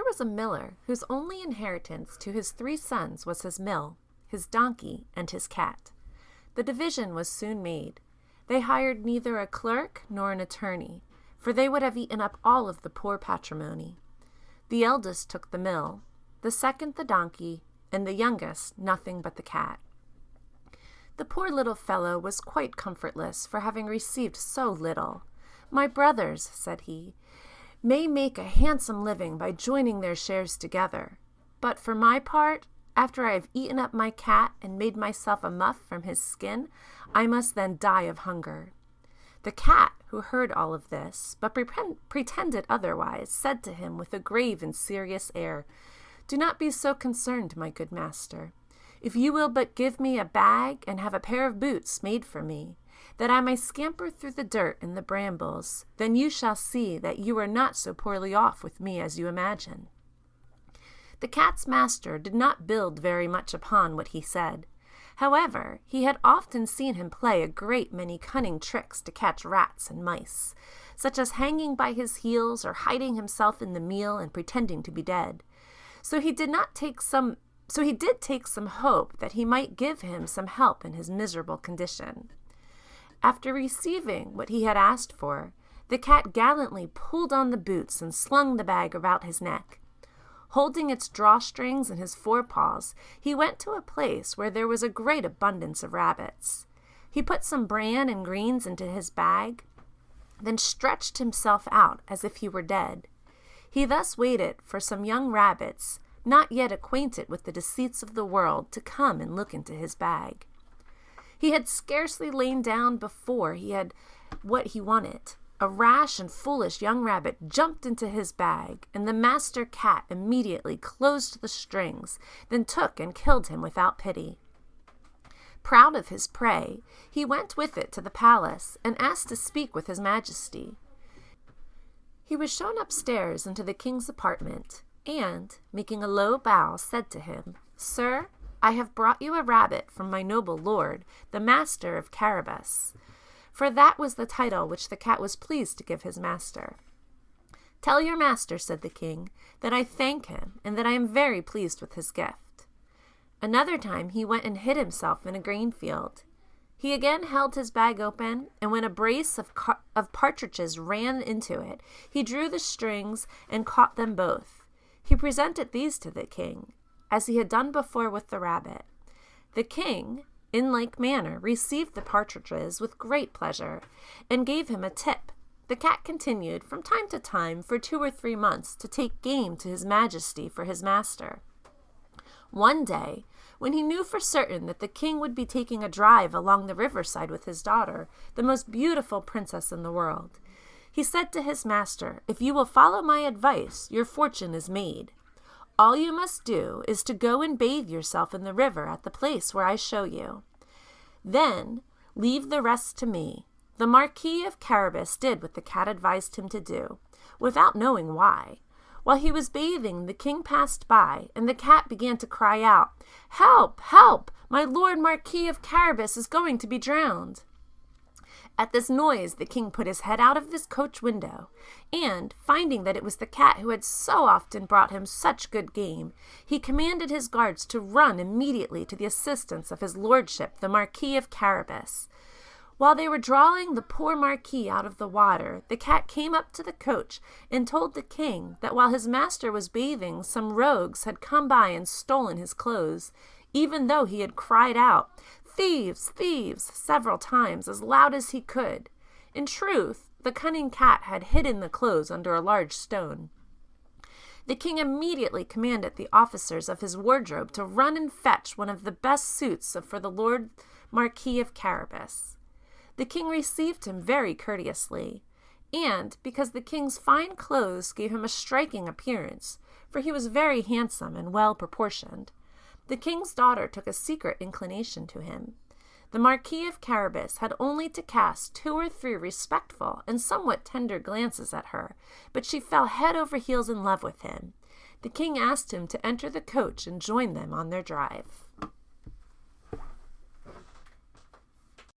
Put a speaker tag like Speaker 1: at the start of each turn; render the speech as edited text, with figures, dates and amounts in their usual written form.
Speaker 1: was a miller whose only inheritance to his 3 sons was his mill, his donkey, and his cat. The division was soon made. They hired neither a clerk nor an attorney, for they would have eaten up all of the poor patrimony. The eldest took the mill, the second the donkey, and the youngest nothing but the cat. The poor little fellow was quite comfortless for having received so little. "My brothers," said he, "may make a handsome living by joining their shares together, but for my part, after I have eaten up my cat and made myself a muff from his skin, I must then die of hunger." The cat, who heard all of this, but pretended otherwise, said to him with a grave and serious air, "Do not be so concerned, my good master. If you will but give me a bag and have a pair of boots made for me, that I may scamper through the dirt and the brambles, then you shall see that you are not so poorly off with me as you imagine." The cat's master did not build very much upon what he said. However, he had often seen him play a great many cunning tricks to catch rats and mice, such as hanging by his heels or hiding himself in the meal and pretending to be dead. So he did take some hope that he might give him some help in his miserable condition. After receiving what he had asked for, the cat gallantly pulled on the boots and slung the bag about his neck. Holding its drawstrings in his forepaws, he went to a place where there was a great abundance of rabbits. He put some bran and greens into his bag, then stretched himself out as if he were dead. He thus waited for some young rabbits, not yet acquainted with the deceits of the world, to come and look into his bag. He had scarcely lain down before he had what he wanted. A rash and foolish young rabbit jumped into his bag, and the master cat immediately closed the strings, then took and killed him without pity. Proud of his prey, he went with it to the palace and asked to speak with his majesty. He was shown upstairs into the king's apartment, and, making a low bow, said to him, "Sir, I have brought you a rabbit from my noble lord, the master of Carabas," for that was the title which the cat was pleased to give his master. "Tell your master," said the king, "that I thank him, and that I am very pleased with his gift." Another time he went and hid himself in a grain field. He again held his bag open, and when a brace of partridges ran into it, he drew the strings and caught them both. He presented these to the king, as he had done before with the rabbit. The king, in like manner, received the partridges with great pleasure, and gave him a tip. The cat continued, from time to time, for 2 or 3 months, to take game to his majesty for his master. One day, when he knew for certain that the king would be taking a drive along the riverside with his daughter, the most beautiful princess in the world, he said to his master, "If you will follow my advice, your fortune is made. All you must do is to go and bathe yourself in the river at the place where I show you. Then leave the rest to me." The Marquis of Carabas did what the cat advised him to do, without knowing why. While he was bathing, the king passed by, and the cat began to cry out, "Help! Help! My lord Marquis of Carabas is going to be drowned." At this noise, the king put his head out of his coach window, and, finding that it was the cat who had so often brought him such good game, he commanded his guards to run immediately to the assistance of his lordship, the Marquis of Carabas. While they were drawing the poor Marquis out of the water, the cat came up to the coach and told the king that while his master was bathing, some rogues had come by and stolen his clothes, even though he had cried out, "Thieves! Thieves!" several times, as loud as he could. In truth, the cunning cat had hidden the clothes under a large stone. The king immediately commanded the officers of his wardrobe to run and fetch one of the best suits for the Lord Marquis of Carabas. The king received him very courteously, and because the king's fine clothes gave him a striking appearance, for he was very handsome and well proportioned, the king's daughter took a secret inclination to him. The Marquis of Carabas had only to cast 2 or 3 respectful and somewhat tender glances at her, but she fell head over heels in love with him. The king asked him to enter the coach and join them on their drive.